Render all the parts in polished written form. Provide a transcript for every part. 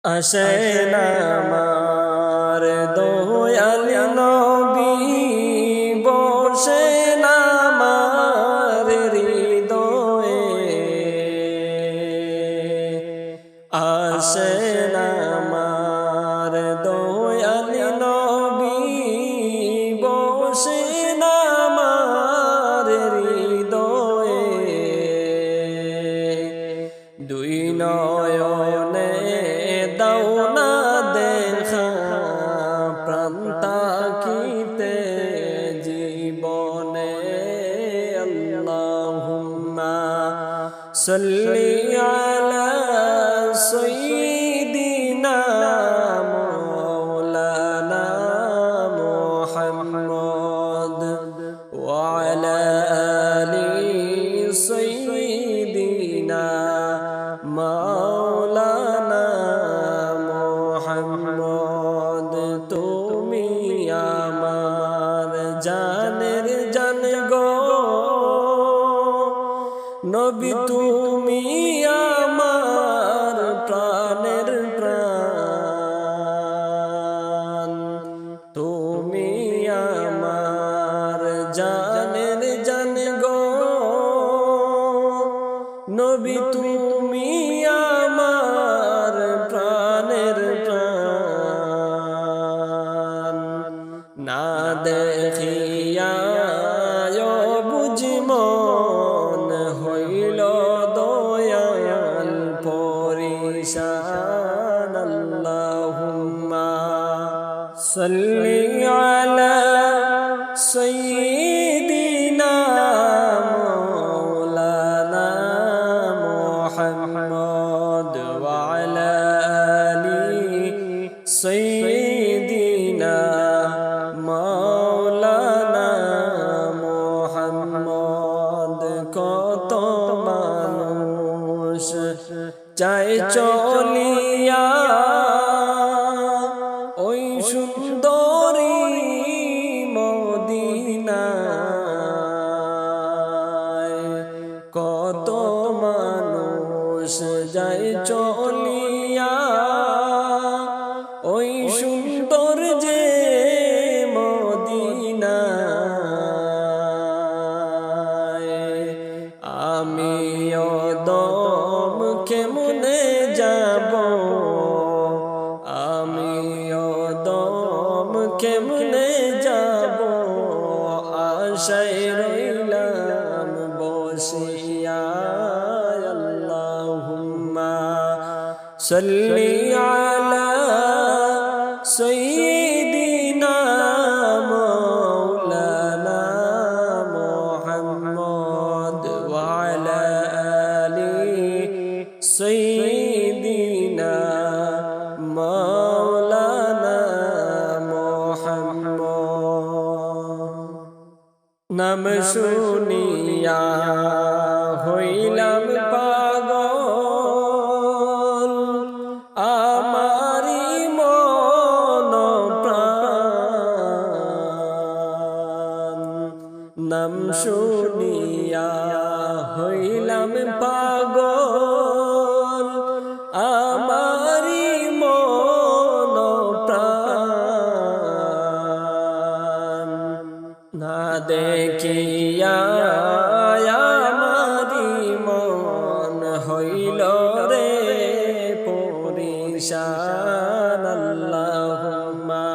আসেন আমার দয়াল নবী, বসেন আমার হৃদয়ে। আসেন আমার দয়াল নবী, বসেন আমার হৃদয়ে। দুই নয়নে দাও না দেখা, প্রাণ তাকিতে জীবনে। আল্লাহুম্মা সাল্লি আলা সাইয়্যিদিনা মাওলানা মুহাম্মদ ওয়া আলা আলি সাইয়্যিদিনা মাওলানা মুহাম্মদ। তুমি আমার জানের জান গো নবী, তুমি আমার প্রাণের প্রাণ। তুমি আমার জানের জান গো নবী, তুমি আমার প্রাণের প্রাণ। না দেখিয়া বুঝি মন হইল দয়াল পরিশান। আল্লাহুম্মা সাল্লি আলা সাইয়্যিদিনা মাওলানা মুহাম্মদ ওয়া আলা আলি সাইয়্যিদিনা মাওলানা মুহাম্মদ। কত মানুষ চাই চলিয়া ওই সুন্দরী মদিনায়, কত মানুষ যায় চলিয়া ওই সুন্দর যে মদিনায়। আমি অদম কেমনে যাব, আমি অদম কেমনে যাব, আশায় রইলাম বসিয়া। আল্লাহুম্মা সাল্লি আলা সাইয়্যিদিনা মাওলানা মুহাম্মদ ওয়া আলা আলি সাইয়্যিদিনা মাওলানা মুহাম্মদ। নাম শুনিয়া হইলাম পাগল, আমারি মন প্রাণ। নাম শুনিয়া হইলাম পাগল, আমারি মন প্রাণ। না দেখিয়া আমারি মন হইল রে পরিশান। আল্লাহুম্মা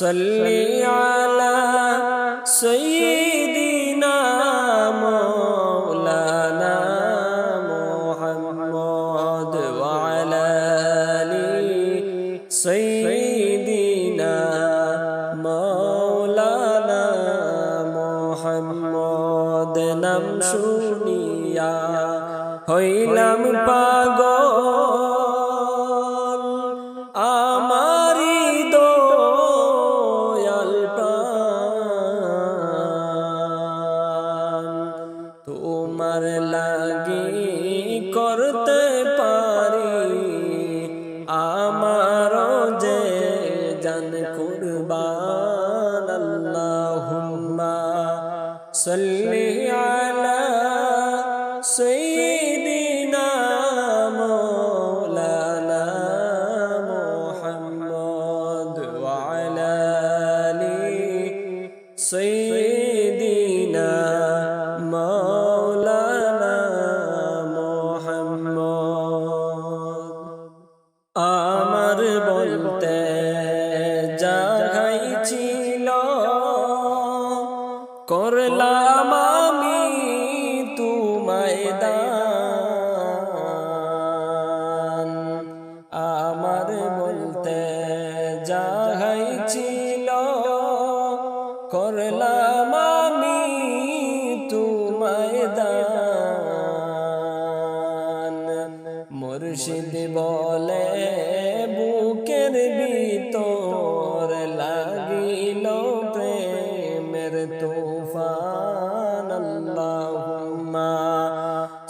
সাল্লি আলা সাইয়্যিদিনা মাওলানা মুহাম্মদ ওয়া আলা আলি সাইয়্যিদিনা মাওলানা মুহাম্মদ। নাম শুনিয়া হইলাম পাগল, আমারি দয়াল প্রাণ। তোমার লাগি করতে পারি আমারও যে জান কুরবান। আল্লাহুম্মা সাল্লি আলা সাইয়্যিদিনা মাওলানা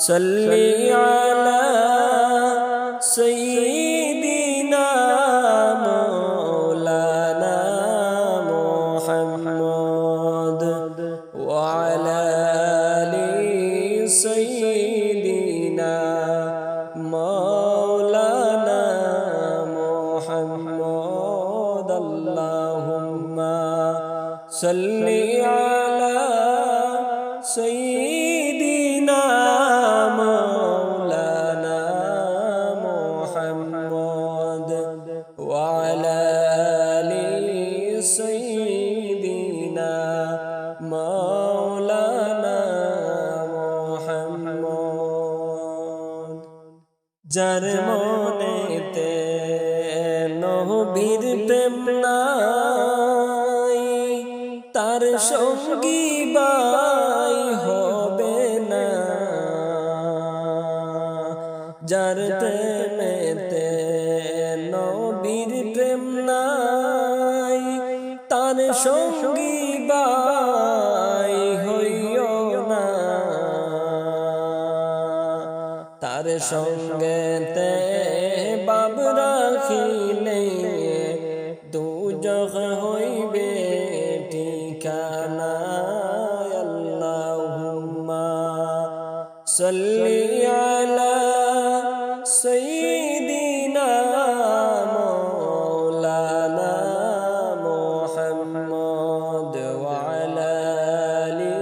صلي على سيدنا مولانا محمد وعلى آل سيدنا مولانا محمد اللهم صل على سيدنا مولانا محمد وعلى آل سيدنا مولانا محمد যার মনেতে নবীর প্রেম নাই তার সঙ্গী বাই হবে না যার প্রেমেতে নবীর প্রেম নাই তার সঙ্গী বাই হইও না তার সঙ্গেতে বাব রাখিলে দুজখ হইবে ঠিকানা আল্লাহুম্মা সাল্লি আলা সাইয়্যিদিনা মাওলানা মুহাম্মদ ওয়া আলা আলি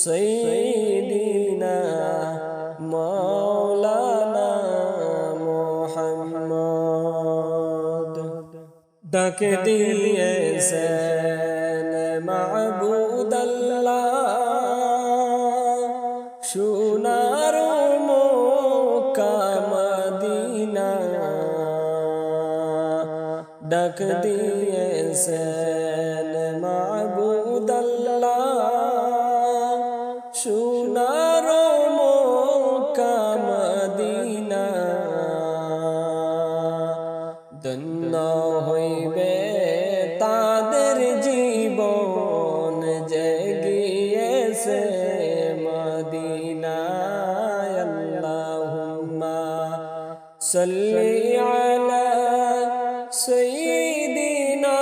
সাইয়্যিদিনা মাওলানা মুহাম্মদ ডাক দিয়েছেন মাবুদ আল্লাহ সোনার মক্কা মদিনা ডাক দিয়েছেন মাবুদ আল্লাহ সোনার মক্কা মদিনা ধন্য হইবে তাদের জীবন যে গিয়েছে মদিনায় আল্লাহুম্মা সাল্লি আলা সাইয়্যিদিনা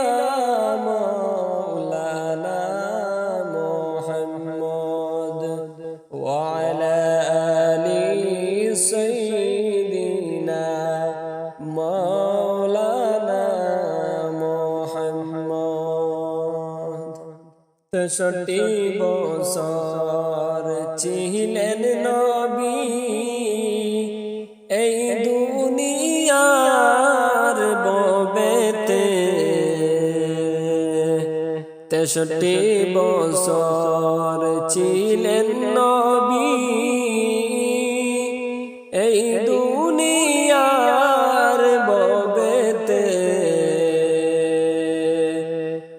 মাওলানা মুহাম্মদ ওয়া আলা আলি সাইয়্যিদিনা মাওলানা মুহাম্মদ 63 বছর ছিলেন নবী এই দুনিয়ার ববেতে 63 বছর ছিলেন নবী এই দুনিয়ার ববেতে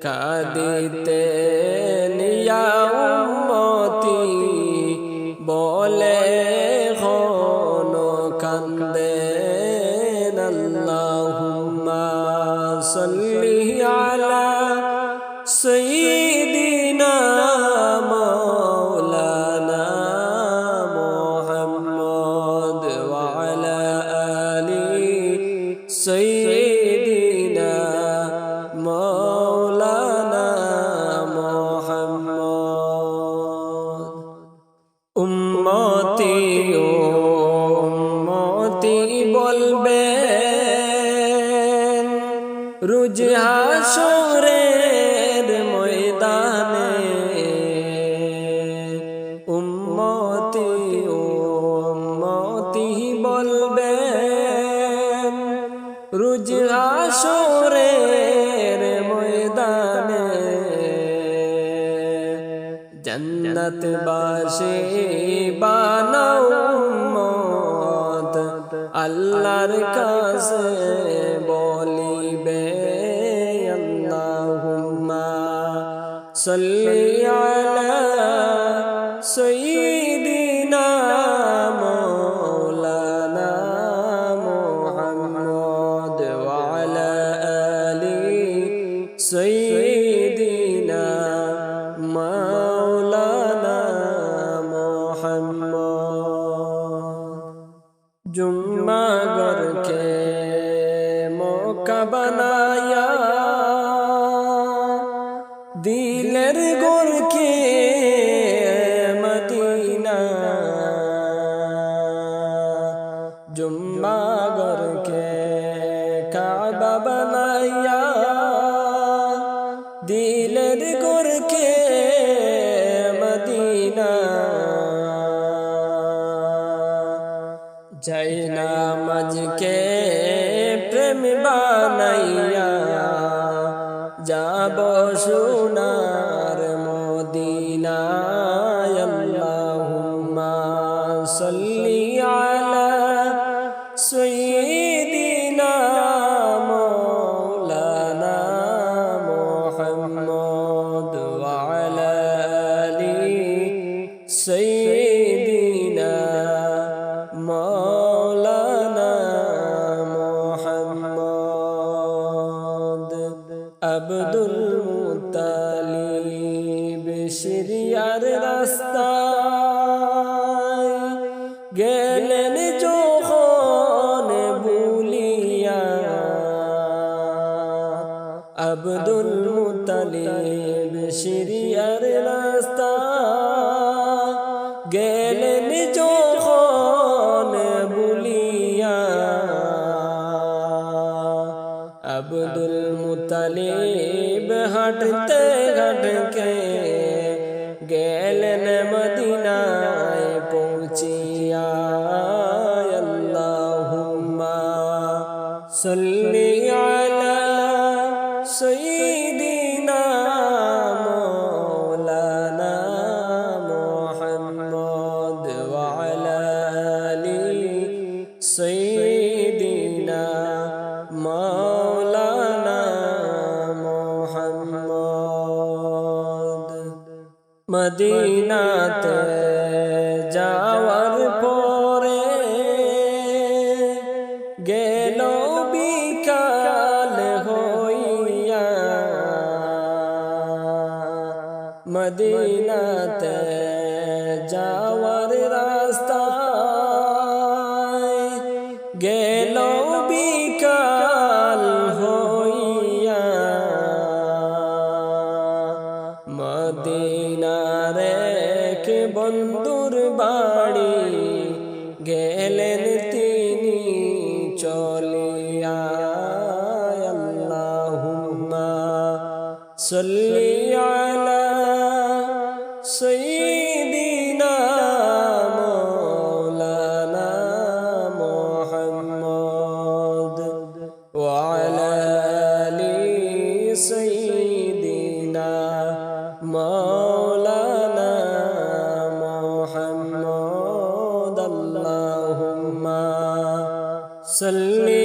কাঁদিতে নিয়া উম্মতি বলে ঘন কান্দেন আল্লাহুম্মা সাল্লি আলা সাইয়্যিদিনা মাওলানা মুহাম্মদ ওয়া আলা আলি সাইয়্যিদিনা মাওলানা মুহাম্মদ উম্মতি উম্মতি বলবেন রোজ হাসরের ময়দানে উম্মতি উম্মতি বলবেন রোজ হাসরের ময়দানে জান্নাত বাসী বানাও উম্মত আল্লাহর কাছে বলিবে আল্লাহুম্মা সাল্লি আলা সাইয়্যিদিনা মাওলানা মুহাম্মদ ওয়া আলা আলি সাইয়্যিদিনা মাওলানা মুহাম্মদ বানায়া দিলের গোরকে মদিনা জুম্মা গরকে কাবা বানায়া দিলের গোরকে মদিনা যাই নামাজকে প্রেম বানাইয়া যাব সোনার মদিনায় আল্লাহুম্মা সাল্লি আলা সাইয়্যিদিনা মাওলানা মুহাম্মদ ওয়া আলা আলি সাইয়্যিদিনা মাওলানা মুহাম্মদ আব্দুল মুত্তালিব সিরিয়ার রাস্তায় গেলেন যখন ভুলিয়া আব্দুল মুত্তালিব সিরিয়ার রাস্তায় গেলেন যখন ভুলিয়া আব্দুল মুত্তালিব হাঁটতে হাঁটতে গেলেন মদিনায় পৌঁছিয়া আল্লাহুম্মা সাল্লি আলা সাইয়্যিদিনা মাওলানা মুহাম্মদ ওয়া আলা আলি সাইয়্যিদিনা মাওলানা মুহাম্মদ মদিনাতে যাওয়ার পরে গেল বিকাল হইয়া মদিনাতে যাওয়ার রাস্তায় গেল বিকাল হইয়া মদিনার এক বন্ধুর বাড়ি গেলেন তিনি চলিয়া আল্লাহুম্মা সাল্লি আলা সাইয়্যিদিনা মাওলানা মুহাম্মদ ওয়া আলা আলি সাইয়্যিদিনা মাওলানা মুহাম্মদ আল্লাহুম্মা সাল্লি